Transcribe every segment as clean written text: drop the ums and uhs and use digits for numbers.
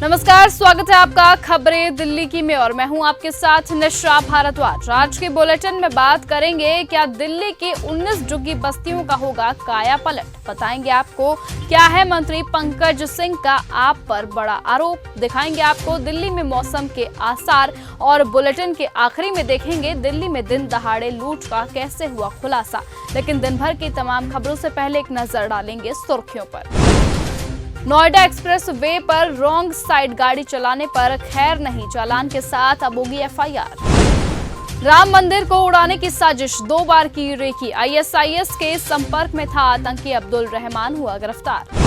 नमस्कार, स्वागत है आपका खबरें दिल्ली की में और मैं हूं आपके साथ निशा भारद्वाज। आज के बुलेटिन में बात करेंगे क्या दिल्ली की 19 झुग्गी बस्तियों का होगा काया पलट। बताएंगे आपको क्या है मंत्री पंकज सिंह का आप पर बड़ा आरोप। दिखाएंगे आपको दिल्ली में मौसम के आसार और बुलेटिन के आखिरी में देखेंगे दिल्ली में दिन दहाड़े लूट का कैसे हुआ खुलासा। लेकिन दिन भर की तमाम खबरों से पहले एक नजर डालेंगे सुर्खियों पर। नोएडा एक्सप्रेस वे पर रॉन्ग साइड गाड़ी चलाने पर खैर नहीं, चालान के साथ अब होगी एफआईआर। राम मंदिर को उड़ाने की साजिश 2 बार की रेकी, आईएसआईएस के संपर्क में था आतंकी अब्दुल रहमान हुआ गिरफ्तार।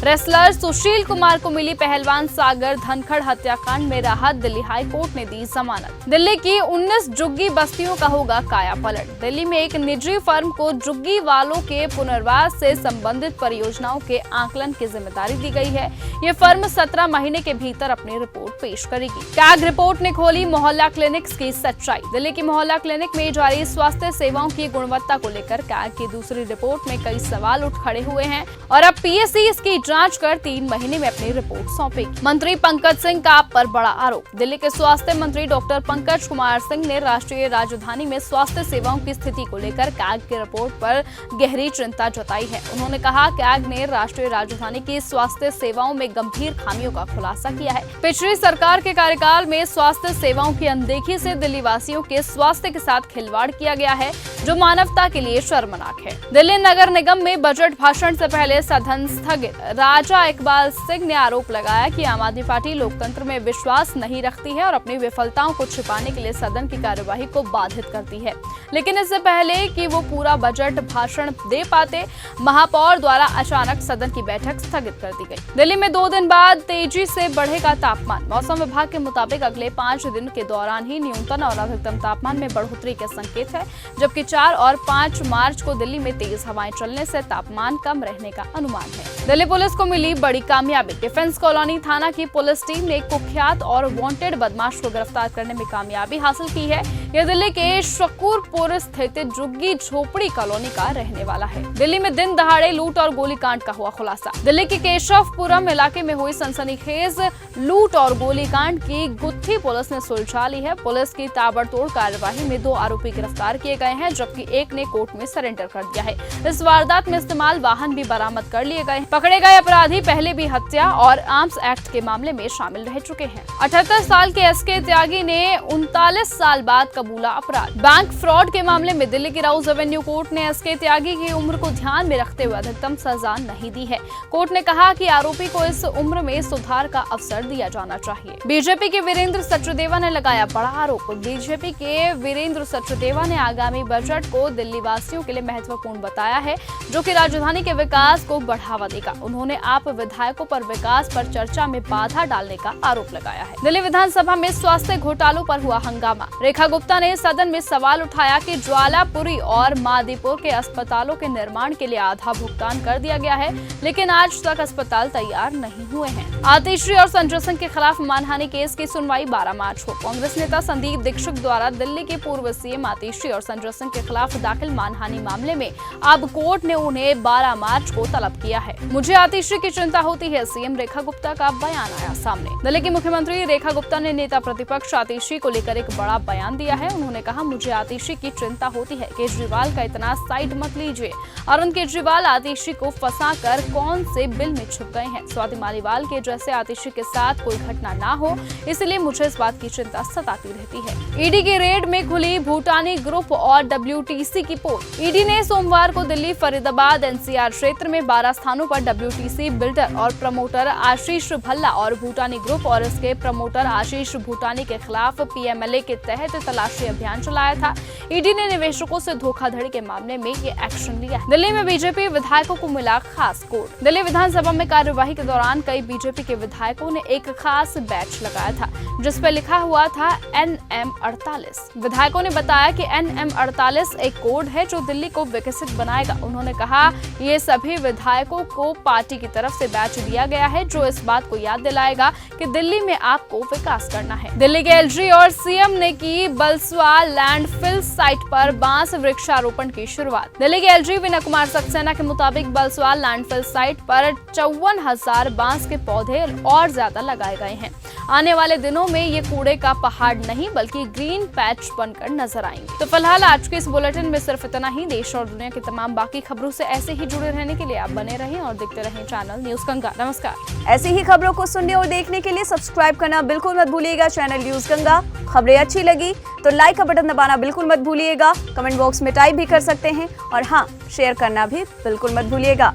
रेसलर सुशील कुमार को मिली पहलवान सागर धनखड़ हत्याकांड में राहत, दिल्ली हाई कोर्ट ने दी जमानत। दिल्ली की 19 झुग्गी बस्तियों का होगा काया पलट। दिल्ली में एक निजी फर्म को झुग्गी वालों के पुनर्वास से संबंधित परियोजनाओं के आकलन की जिम्मेदारी दी गई है। ये फर्म 17 महीने के भीतर अपनी रिपोर्ट पेश करेगी। कैग रिपोर्ट ने खोली मोहल्ला क्लिनिक्स की सच्चाई। दिल्ली की मोहल्ला क्लिनिक में जारी स्वास्थ्य सेवाओं की गुणवत्ता को लेकर कैग की दूसरी रिपोर्ट में कई सवाल उठ खड़े हुए हैं और अब पीएससी इसकी जांच कर 3 महीने में अपनी रिपोर्ट सौंपेगी। मंत्री पंकज सिंह का आप पर बड़ा आरोप। दिल्ली के स्वास्थ्य मंत्री डॉक्टर पंकज कुमार सिंह ने राष्ट्रीय राजधानी में स्वास्थ्य सेवाओं की स्थिति को लेकर कैग की रिपोर्ट पर गहरी चिंता जताई है। उन्होंने कहा कैग ने राष्ट्रीय राजधानी की स्वास्थ्य सेवाओं में गंभीर खामियों का खुलासा किया है। पिछली सरकार के कार्यकाल में स्वास्थ्य सेवाओं की अनदेखी से दिल्ली वासियों के स्वास्थ्य के साथ खिलवाड़ किया गया है, जो मानवता के लिए शर्मनाक है। दिल्ली नगर निगम में बजट भाषण से पहले सदन स्थगित। राजा इकबाल सिंह ने आरोप लगाया कि आम आदमी पार्टी लोकतंत्र में विश्वास नहीं रखती है और अपनी विफलताओं को छिपाने के लिए सदन की कार्यवाही को बाधित करती है। लेकिन इससे पहले कि वो पूरा बजट भाषण दे पाते, महापौर द्वारा अचानक सदन की बैठक स्थगित कर दी गई। दिल्ली में 2 दिन बाद तेजी से बढ़ेगा तापमान। मौसम विभाग के मुताबिक अगले 5 दिन के दौरान ही न्यूनतम और अधिकतम तापमान में बढ़ोतरी के संकेत है, जबकि 4 और 5 मार्च को दिल्ली में तेज हवाएं चलने से तापमान कम रहने का अनुमान है। दिल्ली पुलिस को मिली बड़ी कामयाबी। डिफेंस कॉलोनी थाना की पुलिस टीम ने एक कुख्यात और वांटेड बदमाश को गिरफ्तार करने में कामयाबी हासिल की है। यह दिल्ली के शकूरपुर स्थित झुग्गी झोपड़ी कॉलोनी का रहने वाला है। दिल्ली में दिन दहाड़े लूट और गोलीकांड का हुआ खुलासा। दिल्ली के केशवपुरम इलाके में हुई सनसनीखेज लूट और गोलीकांड की गुत्थी पुलिस ने सुलझा ली है। पुलिस की ताबड़तोड़ कार्यवाही में 2 आरोपी गिरफ्तार किए गए हैं, जबकि एक ने कोर्ट में सरेंडर कर दिया है। इस वारदात में इस्तेमाल वाहन भी बरामद कर लिए गए। पकड़े गए अपराधी पहले भी हत्या और आर्म्स एक्ट के मामले में शामिल रह चुके हैं। 78 साल के एसके त्यागी ने 39 साल बाद कबूला अपराध। बैंक फ्रॉड के मामले में दिल्ली की राउज एवेन्यू कोर्ट ने एसके त्यागी की उम्र को ध्यान में रखते हुए अधिकतम सजा नहीं दी है। कोर्ट ने कहा कि आरोपी को इस उम्र में सुधार का अवसर दिया जाना चाहिए। बीजेपी के वीरेंद्र सचदेवा ने लगाया बड़ा आरोप। बीजेपी के वीरेंद्र सचदेवा ने आगामी बजट को दिल्ली वासियों के लिए महत्वपूर्ण बताया है, जो कि राजधानी के विकास को बढ़ावा देगा। उन्होंने आप विधायकों पर विकास पर चर्चा में बाधा डालने का आरोप लगाया है। दिल्ली विधानसभा में स्वास्थ्य घोटालों पर हुआ हंगामा। रेखा गुप्ता ने सदन में सवाल उठाया कि ज्वालापुरी और मादीपुर के अस्पतालों के निर्माण के लिए आधा भुगतान कर दिया गया है, लेकिन आज तक अस्पताल तैयार नहीं हुए हैं। आतिशी और संजय सिंह के खिलाफ मानहानि केस की सुनवाई 12 मार्च को। कांग्रेस नेता संदीप दीक्षित द्वारा दिल्ली के पूर्व सीएम आतिशी और संजय सिंह के खिलाफ दाखिल मानहानि मामले में अब कोर्ट ने उन्हें 12 मार्च को तलब किया है। मुझे आतिशी की चिंता होती है, सीएम रेखा गुप्ता का बयान आया सामने। दिल्ली की मुख्यमंत्री रेखा गुप्ता ने नेता प्रतिपक्ष आतिशी को लेकर एक बड़ा बयान दिया है। उन्होंने कहा, मुझे आतिशी की चिंता होती है, केजरीवाल का इतना साइड मत लीजिए। अरुण केजरीवाल आतिशी को फंसाकर कौन से बिल में छुप गए हैं। स्वाति मालीवाल के जैसे आतिशी के साथ कोई घटना ना हो, इसलिए मुझे इस बात की चिंता सताती रहती है। ईडी की रेड में खुली भूटानी ग्रुप और डब्ल्यूटीसी की पोल। ईडी ने सोमवार को दिल्ली, फरीदाबाद, एनसीआर क्षेत्र में 12 स्थानों पर डब्ल्यूटीसी बिल्डर और प्रमोटर आशीष भल्ला और भूटानी ग्रुप और इसके प्रमोटर आशीष भूटानी के खिलाफ पीएमएलए के तहत तलाशी अभियान चलाया था। ईडी ने निवेशकों से धोखाधड़ी के मामले में ये एक्शन लिया। दिल्ली में बीजेपी विधायकों को मिला खास कोड। दिल्ली विधानसभा में कार्यवाही के दौरान कई बीजेपी के विधायकों ने एक खास बैच लगाया था, जिस पर लिखा हुआ था NM48। विधायकों ने बताया कि NM48 एक कोड है जो दिल्ली को विकसित बनाएगा। उन्होंने कहा, ये सभी विधायकों को पार्टी पार्टी की तरफ से बैच दिया गया है, जो इस बात को याद दिलाएगा कि दिल्ली में आपको विकास करना है। दिल्ली के एलजी और सीएम ने की बलसवा लैंडफिल साइट पर बांस वृक्षारोपण की शुरुआत। दिल्ली के एलजी विनय कुमार सक्सेना के मुताबिक बलसवा लैंडफिल साइट पर 54,000 बांस के पौधे और ज्यादा लगाए गए हैं। आने वाले दिनों में ये कूड़े का पहाड़ नहीं बल्कि ग्रीन पैच बनकर नजर आएंगे। तो फिलहाल आज के इस बुलेटिन में सिर्फ इतना ही। देश और दुनिया की तमाम बाकी खबरों से ऐसे ही जुड़े रहने के लिए आप बने रहें और देखते रहें चैनल न्यूज गंगा। नमस्कार। ऐसी ही खबरों को सुनने और देखने के लिए सब्सक्राइब करना बिल्कुल मत भूलिएगा चैनल न्यूज गंगा। खबरें अच्छी लगी तो लाइक का बटन दबाना बिल्कुल मत भूलिएगा। कमेंट बॉक्स में टाइप भी कर सकते हैं और हाँ, शेयर करना भी बिल्कुल मत भूलिएगा।